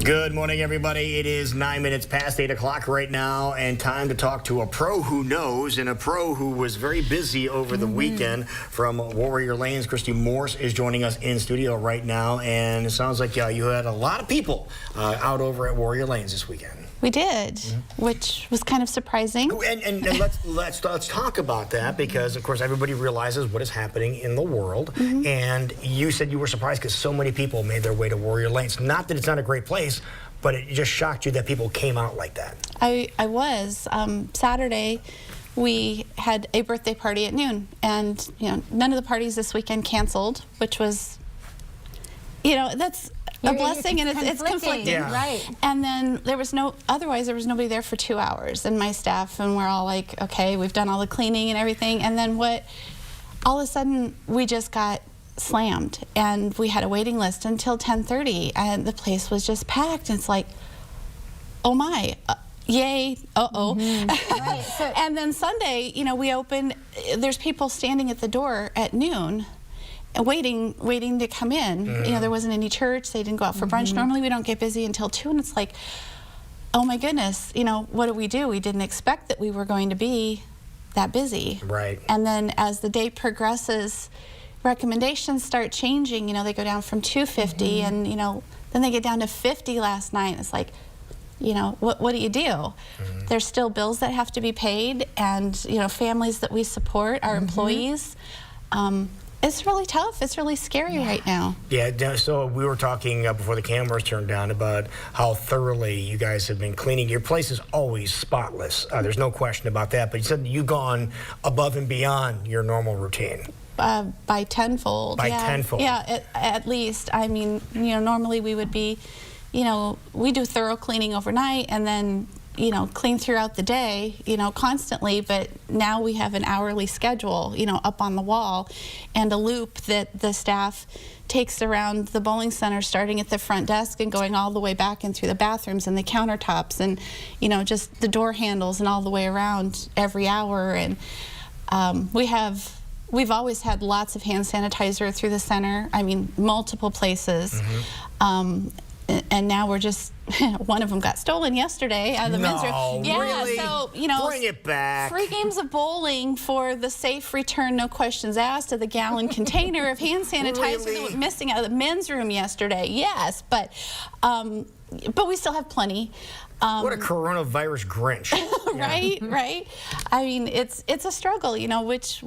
Good morning, everybody. It is 9 minutes past 8 o'clock right now, and time to talk to a pro who knows, and a pro who was very busy over the weekend from Warrior Lanes. Christy Morse is joining us in studio right now, and it sounds like you had a lot of people out over at Warrior Lanes this weekend. We did, which was kind of surprising. And let's talk about that, because of course everybody realizes what is happening in the world. And you said you were surprised because so many people made their way to Warrior Lanes. Not that it's not a great place, but it just shocked you that people came out like that. I was. Saturday, we had a birthday party at noon, and none of the parties this weekend canceled, which was, that's a blessing, and it's conflicting. Yeah. Right. And then otherwise there was nobody there for 2 hours, and my staff, and we're all like, okay, we've done all the cleaning and everything, and then all of a sudden we just got slammed, and we had a waiting list until 10:30, and the place was just packed, and it's like, oh my, yay, Right. And then Sunday, we opened, there's people standing at the door at noon, waiting to come in. There wasn't any church. They didn't go out for brunch. Normally we don't get busy until 2, and it's like, oh my goodness, what do? We didn't expect that we were going to be that busy. Right. And then as the day progresses, recommendations start changing. They go down from 250, and then they get down to 50 last night. It's like, what do you do? There's still bills that have to be paid, and families that we support, our employees. It's really tough. It's really scary right now. Yeah, so we were talking before the cameras turned down about how thoroughly you guys have been cleaning. Your place is always spotless. There's no question about that. But you said you've gone above and beyond your normal routine. By tenfold. By yeah. tenfold. Yeah, at least. I mean, normally we would be, we do thorough cleaning overnight, and then clean throughout the day, constantly, but now we have an hourly schedule, up on the wall, and a loop that the staff takes around the bowling center, starting at the front desk and going all the way back in through the bathrooms and the countertops, and, just the door handles, and all the way around every hour. And we've always had lots of hand sanitizer through the center. I mean, multiple places. And now we're just, one of them got stolen yesterday out of the men's room. Yeah, really? So, bring it back. 3 games of bowling for the safe return, no questions asked, of the gallon container of hand sanitizer that went missing out of the men's room yesterday. Yes, but we still have plenty. What a coronavirus Grinch. Right. I mean, it's a struggle, which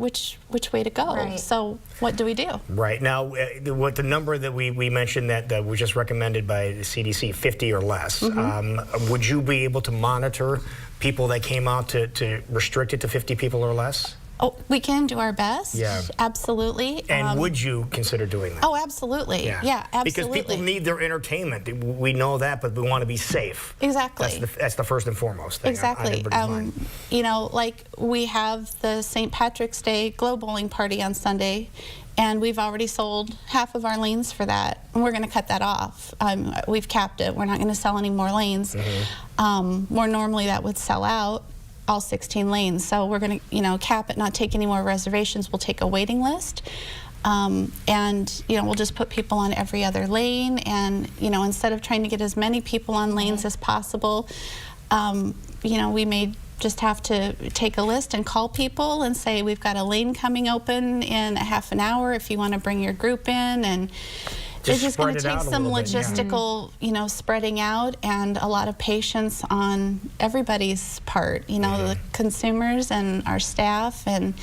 way to go. Right. So what do we do? Right. Now, what the number that we mentioned that was just recommended by the CDC, 50 or less, would you be able to monitor people that came out to restrict it to 50 people or less? Oh, we can do our best. Yeah. Absolutely. And would you consider doing that? Oh, absolutely. Yeah, absolutely. Because people need their entertainment. We know that, but we want to be safe. Exactly. That's the first and foremost thing. Exactly. On mind. Like we have the St. Patrick's Day glow bowling party on Sunday, and we've already sold half of our lanes for that, and we're going to cut that off. We've capped it. We're not going to sell any more lanes. More normally that would sell out all 16 lanes. So we're going to, cap it, not take any more reservations. We'll take a waiting list. And we'll just put people on every other lane, and instead of trying to get as many people on lanes as possible, we may just have to take a list and call people and say, we've got a lane coming open in a half an hour if you want to bring your group in. And it's just going to take some logistical, spreading out, and a lot of patience on everybody's part, the consumers and our staff, and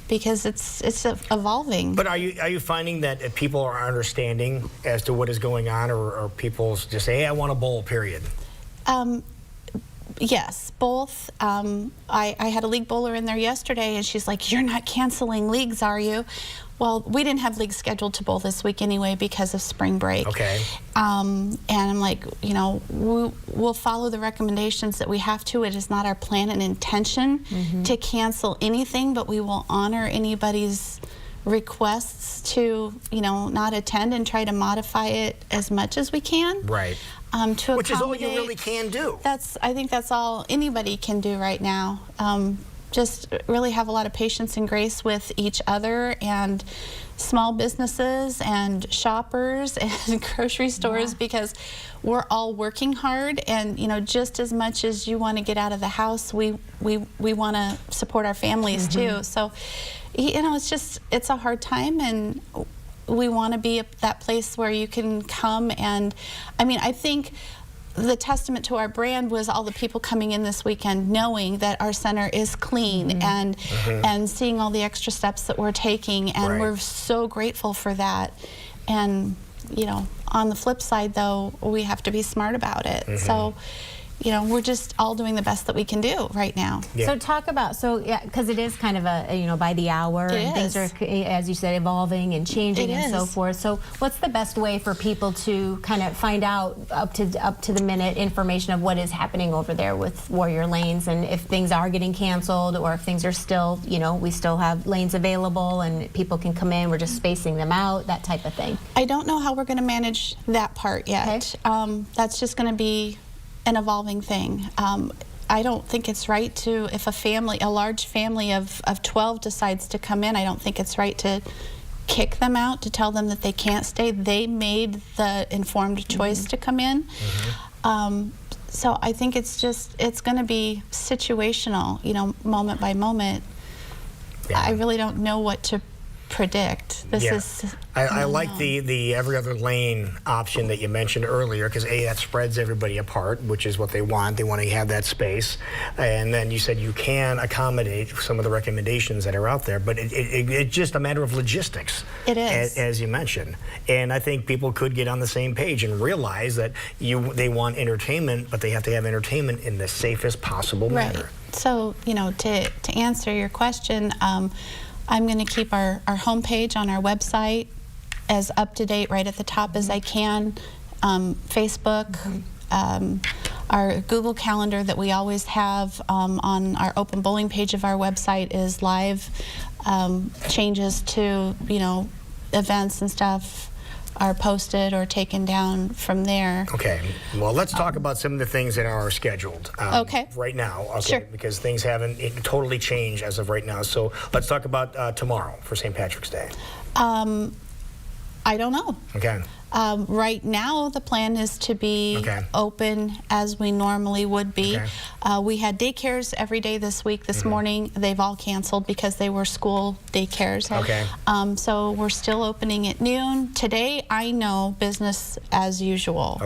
because it's evolving. But are you finding that people are understanding as to what is going on, or people just say, hey, I want a bowl, period? Yes, both. I had a league bowler in there yesterday, and she's like, you're not canceling leagues, are you? Well, we didn't have leagues scheduled to bowl this week anyway because of spring break. Okay. And I'm like, we'll follow the recommendations that we have to. It is not our plan and intention to cancel anything, but we will honor anybody's requests to, not attend, and try to modify it as much as we can. Right. To Which is all you accommodate. really can do. I think that's all anybody can do right now. just really have a lot of patience and grace with each other and small businesses and shoppers and grocery stores, because we're all working hard, and just as much as you want to get out of the house, we want to support our families too. So it's a hard time, and we want to be at that place where you can come. And I think the testament to our brand was all the people coming in this weekend knowing that our center is clean and seeing all the extra steps that we're taking, and we're so grateful for that. And on the flip side, though, we have to be smart about it. So we're just all doing the best that we can do right now. So talk about, because it is kind of a, by the hour, and things are, as you said, evolving and changing and so forth. So what's the best way for people to kind of find out up to the minute information of what is happening over there with Warrior Lanes, and if things are getting canceled, or if things are still, we still have lanes available and people can come in, we're just spacing them out, that type of thing? I don't know how we're going to manage that part yet. Okay. That's just going to be an evolving thing. I don't think it's right to, if a large family of 12 decides to come in, I don't think it's right to kick them out, to tell them that they can't stay. They made the informed choice to come in. So I think it's going to be situational, moment by moment. I really don't know what to predict. I like the every other lane option that you mentioned earlier, because that spreads everybody apart, which is what they want. They want to have that space. And then you said you can accommodate some of the recommendations that are out there, but it's just a matter of logistics. It is. As you mentioned. And I think people could get on the same page and realize that they want entertainment, but they have to have entertainment in the safest possible manner. So, to answer your question, I'm going to keep our homepage on our website as up to date right at the top as I can. Facebook, our Google Calendar that we always have on our open bowling page of our website is live. Changes to events and stuff are posted or taken down from there. Okay. Well, let's talk about some of the things that are scheduled right now. Okay. Sure. Because things haven't totally changed as of right now. So let's talk about tomorrow for St. Patrick's Day. I don't know. Okay. Right now, the plan is to be open as we normally would be. We had daycares every day this week. This morning, they've all canceled because they were school daycares. So we're still opening at noon. Today, I know business as usual.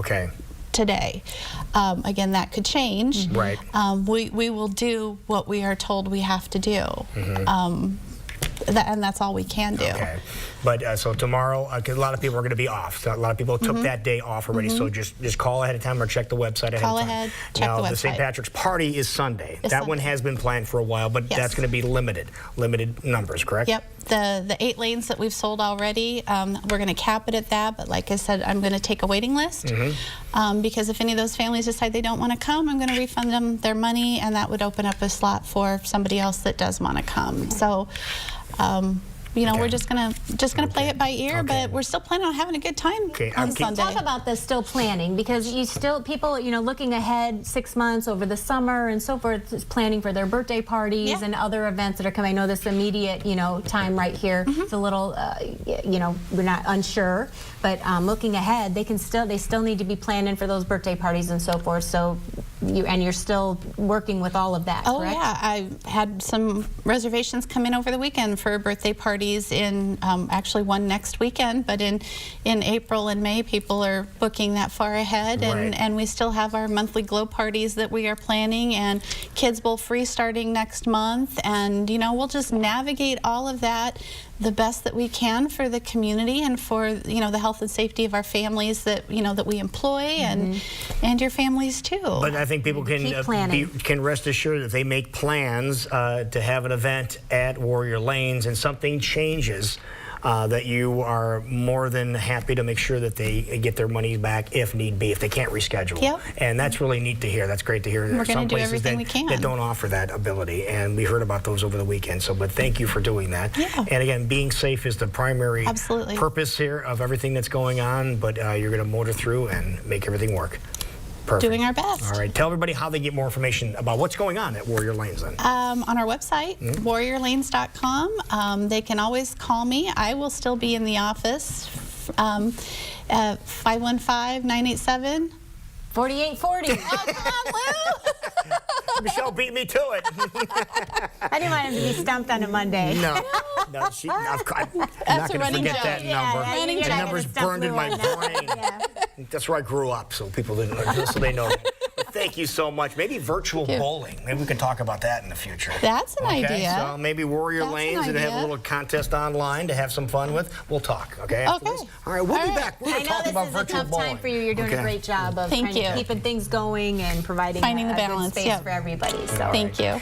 Today. Again, that could change. Right. We will do what we are told we have to do. And that's all we can do. But so tomorrow, because a lot of people are going to be off. So a lot of people took that day off already. So just call ahead of time or check the website ahead of time. Call ahead, check the website. The St. Patrick's Party is Sunday. That one has been planned for a while, but that's going to be limited numbers, correct? Yep. The 8 lanes that we've sold already, we're going to cap it at that. But like I said, I'm going to take a waiting list because if any of those families decide they don't want to come, I'm going to refund them their money, and that would open up a slot for somebody else that does want to come. So. We're just gonna play it by ear, but we're still planning on having a good time on Sunday. Talk about the still planning, because people looking ahead 6 months over the summer and so forth, planning for their birthday parties and other events that are coming. I know this immediate time right here. It's a little we're not unsure, but looking ahead, they still need to be planning for those birthday parties and so forth. So you're still working with all of that, correct? Oh yeah, I had some reservations come in over the weekend for birthday parties in actually one next weekend, but in April and May, people are booking that far ahead, and we still have our monthly glow parties that we are planning, and Kids Bowl Free starting next month, and we'll just navigate all of that the best that we can for the community and for the health and safety of our families that that we employ and your families too. But I think people can rest assured that they make plans to have an event at Warrior Lanes and something changes, that you are more than happy to make sure that they get their money back if need be, if they can't reschedule. And that's really neat to hear. That's great to hear. There are some places that don't offer that ability, and we heard about those over the weekend. So, but thank you for doing that. And again, being safe is the primary purpose here of everything that's going on, but you're going to motor through and make everything work. doing our best. All right. Tell everybody how they get more information about what's going on at Warrior Lanes then. On our website, warriorlanes.com. They can always call me. I will still be in the office at 515-987. 4840. Oh, come on, Lou! Michelle beat me to it. I didn't want him to be stumped on a Monday. No, I'm not going to running forget joke. that number. Running The joke. number's burned in my brain. Yeah. That's where I grew up, so people didn't, so they know that. But thank you so much. Maybe virtual bowling. Maybe we can talk about that in the future. That's an Okay, idea. so maybe Warrior That's an Lanes and have a idea. little contest online to have some fun with. We'll talk, okay? after Okay. this? All right, we'll be back. We're I going to know talk this about is a virtual tough bowling. time for you. You're doing Okay. a great job of Thank kind of you. keeping things going and providing Finding a the good balance, space yep. for everybody. So. Thank you.